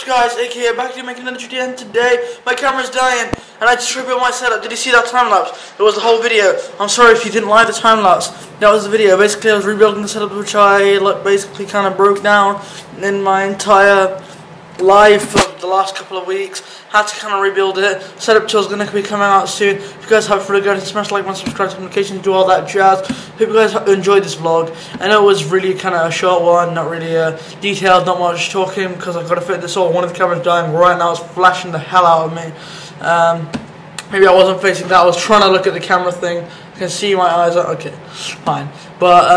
Guys, aka back to making another video, and today my camera's dying and I just rebuilt my setup. Did you see that time lapse? It was the whole video. I'm sorry if you didn't like the time lapse. That was the video. Basically I was rebuilding the setup which I basically kind of broke down in my entire life for the last couple of weeks. Had to kind of rebuild it. Setup 2 is going to be coming out soon. If you guys have further, go ahead and smash like button, subscribe, notifications, do all that jazz. Hope you guys enjoyed this vlog. I know it was really kind of a short one, not really detailed, not much talking because I've got to fit this all. One of the cameras dying right now, it's flashing the hell out of me. Maybe I wasn't facing that. I was trying to look at the camera thing. I can see my eyes. Okay, fine. But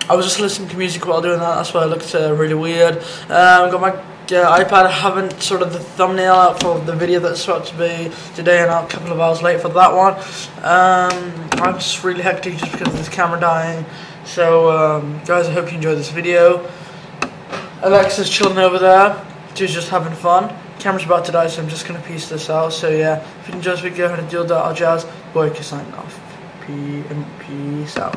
I was just listening to music while doing that. That's why I looked really weird. Got my iPad. I haven't sorted the thumbnail out for the video that's supposed to be today, and I'm a couple of hours late for that one. I'm just really hectic just because of this camera dying. So guys, I hope you enjoyed this video. Alexa's chilling over there. She's just having fun. Camera's about to die, so I'm just going to piece this out. So yeah, if you enjoyed this video, go ahead and do that. I'll jazz. Boy, can sign off. Peace out.